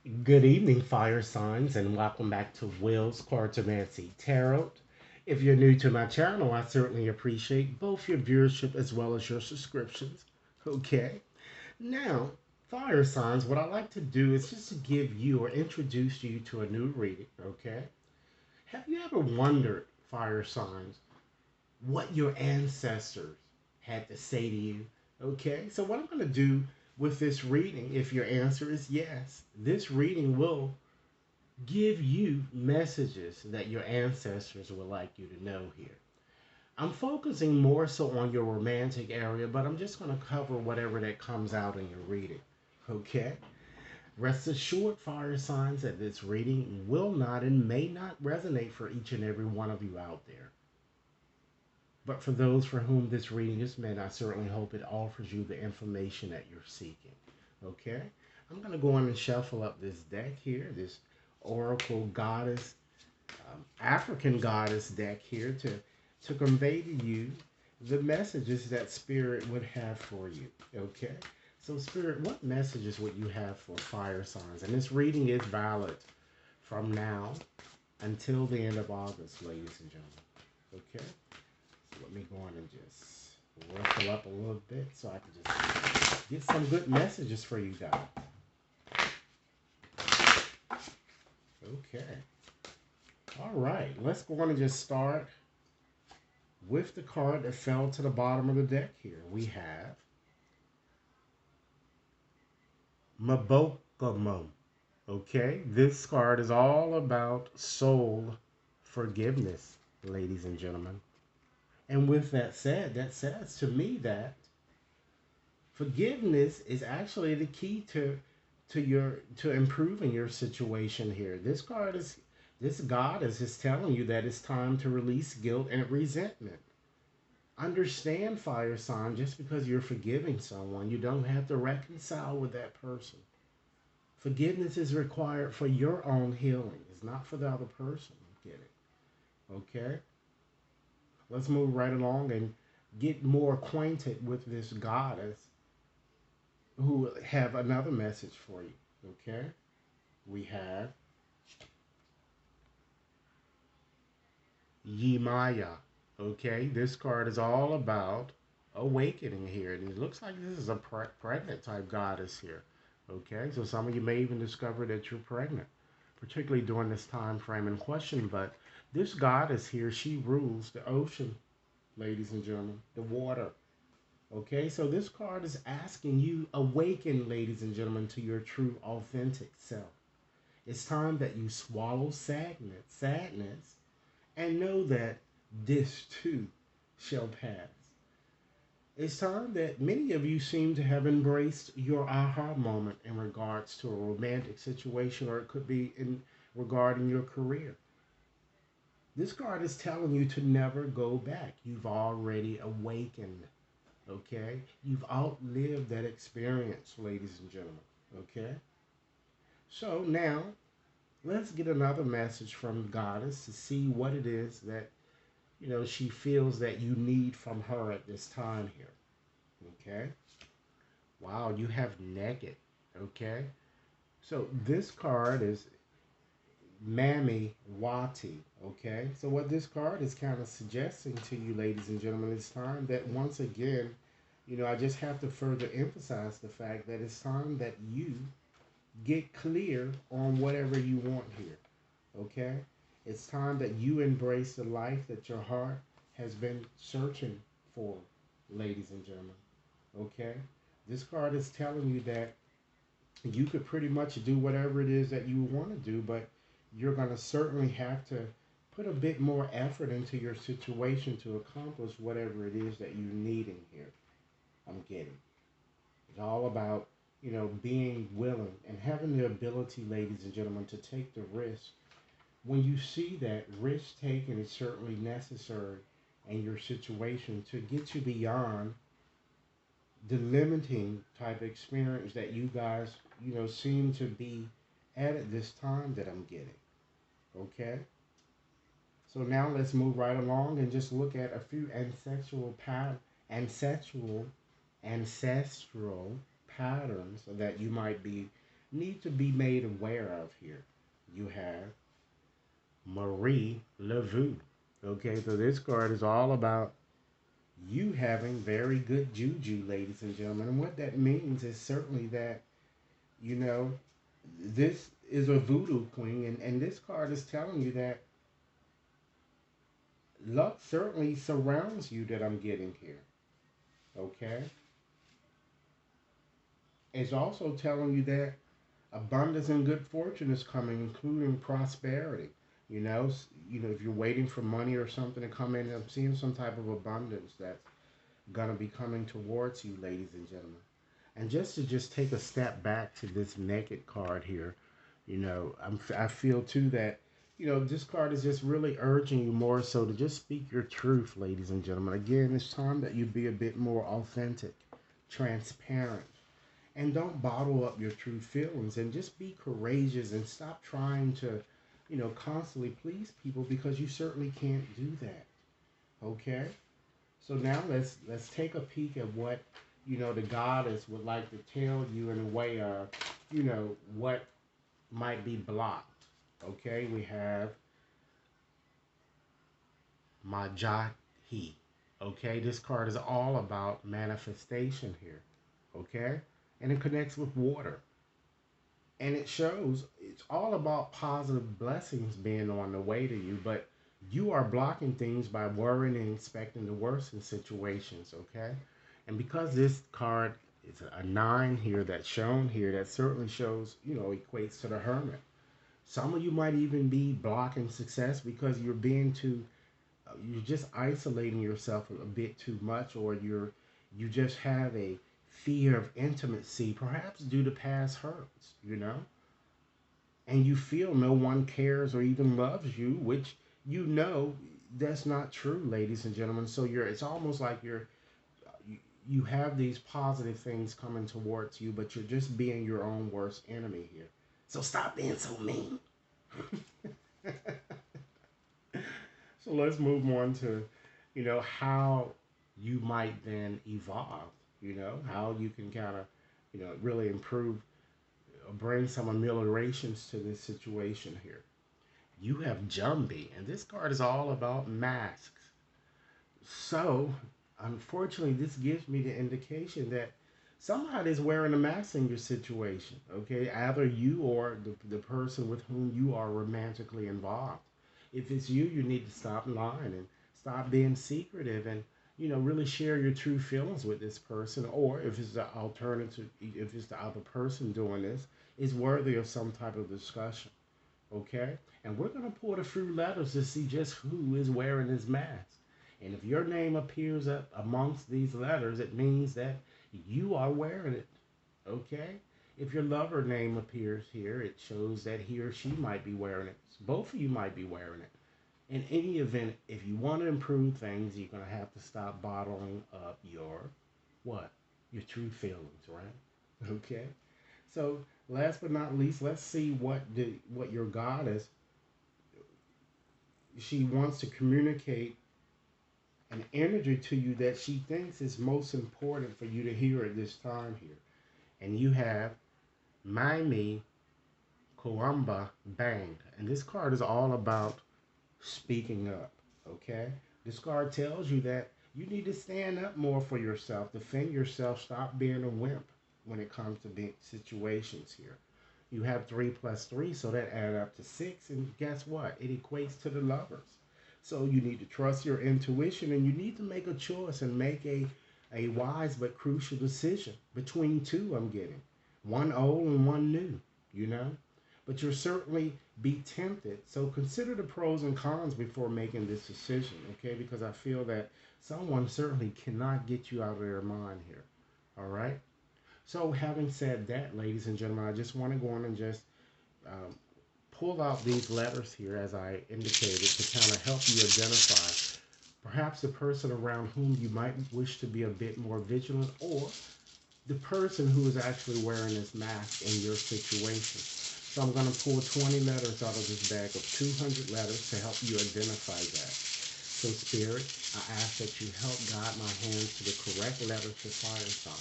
Good evening, fire signs, and welcome back to Will's Clemency Tarot. If you're new to my channel, I certainly appreciate both your viewership as well as your subscriptions. Okay, now, fire signs, what I like to do is just to give you or introduce you to a new reading. Okay, have you ever wondered, fire signs, what your ancestors had to say to you? Okay, so what I'm going to do with this reading, if your answer is yes, this reading will give you messages that your ancestors would like you to know here. I'm focusing more so on your romantic area, but I'm just going to cover whatever that comes out in your reading. Okay? Rest assured, fire signs, that this reading will not and may not resonate for each and every one of you out there. But for those for whom this reading is meant, I certainly hope it offers you the information that you're seeking. Okay? I'm going to go on and shuffle up this deck here, this Oracle Goddess African Goddess deck here to convey to you the messages that Spirit would have for you. Okay? So, Spirit, what messages would you have for fire signs? And this reading is valid from now until the end of August, ladies and gentlemen. Okay? So let me go on and just ruffle up a little bit so I can just get some good messages for you guys. Okay. All right. Let's go on and just start with the card that fell to the bottom of the deck here. We have Mabokomo. Okay, this card is all about soul forgiveness, ladies and gentlemen. And with that said, that says to me that forgiveness is actually the key to improving your situation here. This goddess is telling you that it's time to release guilt and resentment. Understand, fire sign, just because you're forgiving someone, you don't have to reconcile with that person. Forgiveness is required for your own healing. It's not for the other person. Get it? Okay? Let's move right along and get more acquainted with this goddess who have another message for you. Okay? We have Yemaya. Okay? This card is all about awakening here. And it looks like this is a pregnant type goddess here. Okay? So some of you may even discover that you're pregnant, particularly during this time frame in question. But this goddess here, she rules the ocean, ladies and gentlemen, the water. Okay, so this card is asking you, awaken, ladies and gentlemen, to your true, authentic self. It's time that you swallow sadness, and know that this too shall pass. It's time that many of you seem to have embraced your aha moment in regards to a romantic situation, or it could be in regarding your career. This card is telling you to never go back. You've already awakened. Okay? You've outlived that experience, ladies and gentlemen. Okay? So now, let's get another message from Goddess to see what it is that, she feels that you need from her at this time here. Okay? Wow, you have naked. Okay? So this card is Mammy Wati. Okay? So what this card is kind of suggesting to you, ladies and gentlemen, is time that once again, I just have to further emphasize the fact that it's time that you get clear on whatever you want here. Okay? It's time that you embrace the life that your heart has been searching for, ladies and gentlemen. Okay? This card is telling you that you could pretty much do whatever it is that you want to do, but you're going to certainly have to put a bit more effort into your situation to accomplish whatever it is that you're needing here. I'm getting. It's all about, being willing and having the ability, ladies and gentlemen, to take the risk. When you see that risk taking is certainly necessary in your situation to get you beyond the limiting type experience that you guys, seem to be at this time that I'm getting. Okay? So now let's move right along and just look at a few ancestral ancestral patterns that you might be need to be made aware of here. You have Marie Laveau. Okay, so this card is all about you having very good juju, ladies and gentlemen. And what that means is certainly that, you know, this is a voodoo queen, and this card is telling you that luck certainly surrounds you that I'm getting here. Okay? It's also telling you that abundance and good fortune is coming, including prosperity. If you're waiting for money or something to come in, I'm seeing some type of abundance that's gonna be coming towards you, ladies and gentlemen. And just take a step back to this naked card here, I feel too that this card is just really urging you more so to just speak your truth, ladies and gentlemen. Again, it's time that you be a bit more authentic, transparent, and don't bottle up your true feelings, and just be courageous and stop trying to constantly please people, because you certainly can't do that. Okay, so now let's take a peek at what the goddess would like to tell you in a way of what might be blocked. Okay, we have Majahi. Okay, this card is all about manifestation here. Okay, and it connects with water, and it shows it's all about positive blessings being on the way to you, but you are blocking things by worrying and expecting the worst in situations. Okay, and because this card is a nine here that's shown here, that certainly shows equates to the hermit. Some of you might even be blocking success because you're just isolating yourself a bit too much, or you just have a fear of intimacy, perhaps due to past hurts, and you feel no one cares or even loves you, which that's not true, ladies and gentlemen. So it's almost like you have these positive things coming towards you, but you're just being your own worst enemy here. So stop being so mean. So let's move on to, how you might then evolve, how you can kind of, really improve, bring some ameliorations to this situation here. You have Jumbie, and this card is all about masks. So, unfortunately, this gives me the indication that somebody's wearing a mask in your situation, okay? Either you or the person with whom you are romantically involved. If it's you, you need to stop lying and stop being secretive, and really share your true feelings with this person. Or if it's the alternative, if it's the other person doing this, is worthy of some type of discussion. Okay, and we're going to pull the few letters to see just who is wearing this mask. And if your name appears up amongst these letters, it means that you are wearing it. Okay, if your lover name appears here, it shows that he or she might be wearing it. Both of you might be wearing it. In any event, if you want to improve things, you're going to have to stop bottling up your what? Your true feelings, right? Okay. So last but not least, let's see what your goddess, she wants to communicate an energy to you that she thinks is most important for you to hear at this time here. And you have Maimi Kuamba Bang. And this card is all about speaking up. Okay? This card tells you that you need to stand up more for yourself, defend yourself, stop being a wimp when it comes to big situations here. You have 3 plus 3, so that add up to 6, and guess what? It equates to the lovers. So you need to trust your intuition, and you need to make a choice and make a wise but crucial decision between two. I'm getting one old and one new, you know. But you'll certainly be tempted. So consider the pros and cons before making this decision, okay? Because I feel that someone certainly cannot get you out of their mind here. All right. So having said that, ladies and gentlemen, I just want to go on and just um, pull out these letters here, as I indicated, to kind of help you identify perhaps the person around whom you might wish to be a bit more vigilant, or the person who is actually wearing this mask in your situation. So I'm going to pull 20 letters out of this bag of 200 letters to help you identify that. So Spirit, I ask that you help guide my hands to the correct letters to fire sign.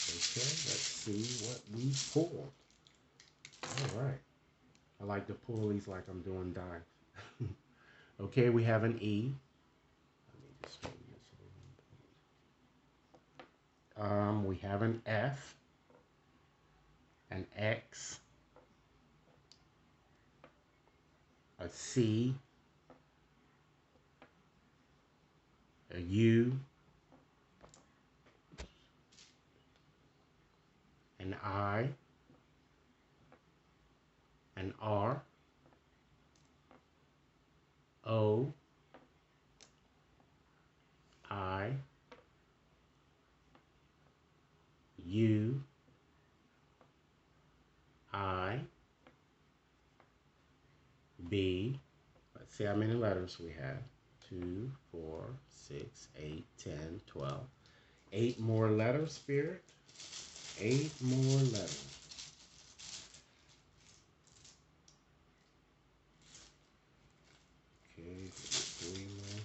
Okay, let's see what we pulled. All right. I like to pull these like I'm doing dives. Okay, we have an E. Let me just move this we have an F, an X, a C, a U, an I, an R, O, I, U, I, B. Let's see how many letters we have. 2, 4, 6, 8, 10, 12. 8 more letters, Spirit. 8 more letters. Okay, 3 more.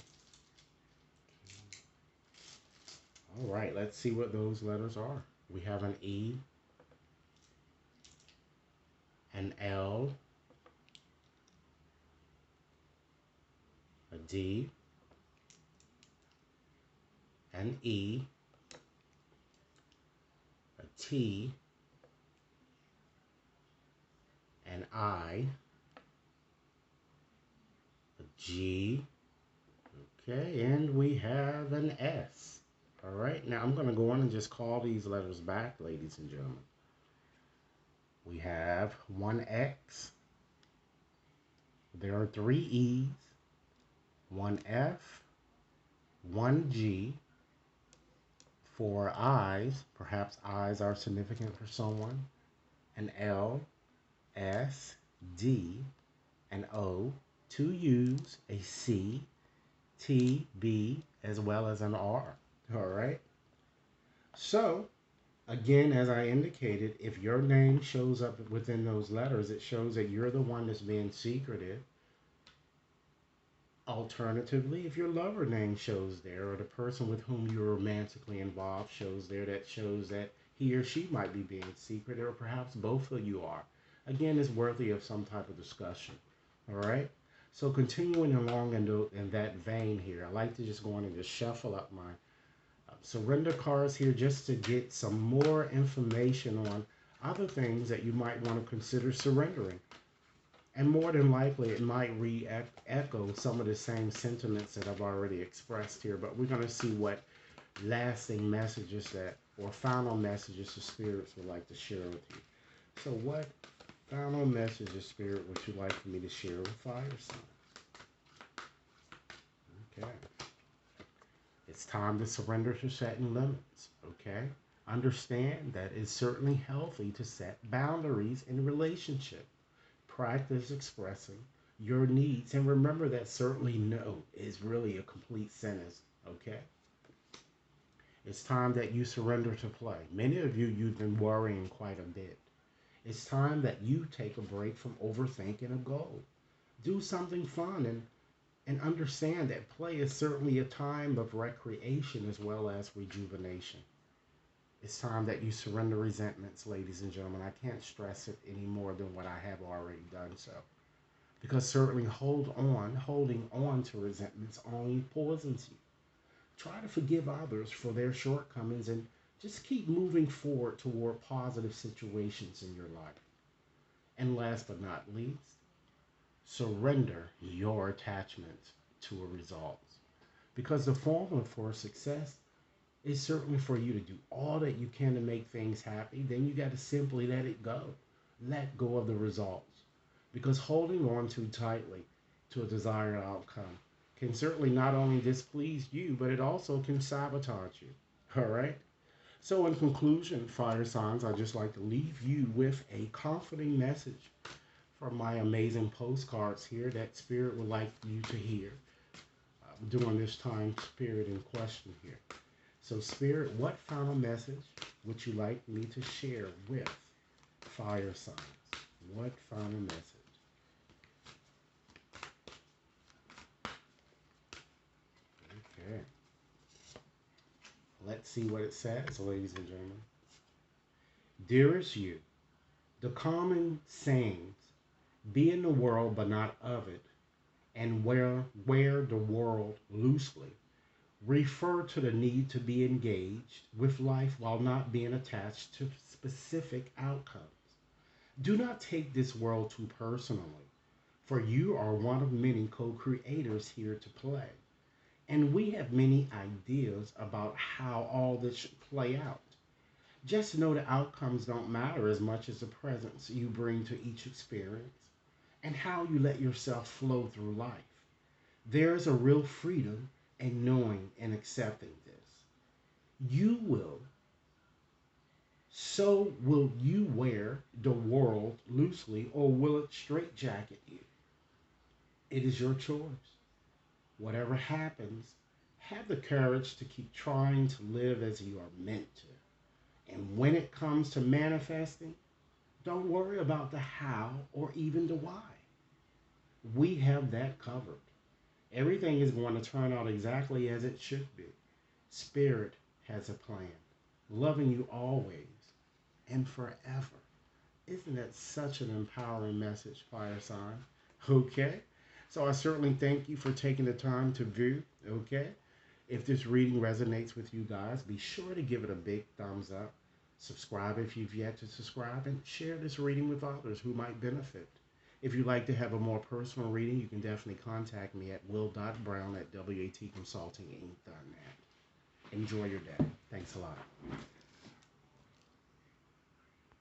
All right, let's see what those letters are. We have an E, an L, a D, an E, a T, an I, a G, okay, and we have an S. All right, now I'm going to go on and just call these letters back, ladies and gentlemen. We have one X, there are 3 E's, one F, one G, 4 I's, perhaps I's are significant for someone, an L, S, D, an O, 2 U's, a C, T, B, as well as an R. All right. So, again, as I indicated, if your name shows up within those letters, it shows that you're the one that's being secretive. Alternatively, if your lover name shows there, or the person with whom you're romantically involved shows there, that shows that he or she might be being secretive, or perhaps both of you are. Again, it's worthy of some type of discussion. All right. So continuing along in that vein here, I like to just go on and just shuffle up my surrender cards here just to get some more information on other things that you might want to consider surrendering. And more than likely, it might re-echo some of the same sentiments that I've already expressed here, but we're going to see what lasting messages that, or final messages the spirits would like to share with you. So what final message of spirit would you like for me to share with fire signs? Okay. It's time to surrender to setting limits, okay? Understand that it's certainly healthy to set boundaries in relationship. Practice expressing your needs, and remember that certainly no is really a complete sentence, okay? It's time that you surrender to play. Many of you, you've been worrying quite a bit. It's time that you take a break from overthinking a goal. Do something fun and understand that play is certainly a time of recreation as well as rejuvenation. It's time that you surrender resentments, ladies and gentlemen. I can't stress it any more than what I have already done so. Because certainly holding on to resentments only poisons you. Try to forgive others for their shortcomings and just keep moving forward toward positive situations in your life. And last but not least, surrender your attachment to a result. Because the formula for success is certainly for you to do all that you can to make things happy. Then you got to simply let it go. Let go of the results. Because holding on too tightly to a desired outcome can certainly not only displease you, but it also can sabotage you. All right? So, in conclusion, fire signs, I'd just like to leave you with a comforting message from my amazing postcards here that Spirit would like you to hear during this time period in question here. So, Spirit, what final message would you like me to share with fire signs? What final message? Okay. Let's see what it says, ladies and gentlemen. Dearest you, The common sayings, be in the world but not of it, and wear the world loosely, refer to the need to be engaged with life while not being attached to specific outcomes. Do not take this world too personally, for you are one of many co creators here to play. And we have many ideas about how all this should play out. Just know the outcomes don't matter as much as the presence you bring to each experience and how you let yourself flow through life. There is a real freedom in knowing and accepting this. You will, so will you wear the world loosely or will it straitjacket you? It is your choice. Whatever happens, have the courage to keep trying to live as you are meant to. And when it comes to manifesting, don't worry about the how or even the why. We have that covered. Everything is going to turn out exactly as it should be. Spirit has a plan, loving you always and forever. Isn't that such an empowering message, fire sign? Okay. So I certainly thank you for taking the time to view. Okay. If this reading resonates with you guys, be sure to give it a big thumbs up. Subscribe if you've yet to subscribe and share this reading with others who might benefit. If you'd like to have a more personal reading, you can definitely contact me at will.brown at watconsultinginc.net. Enjoy your day. Thanks a lot.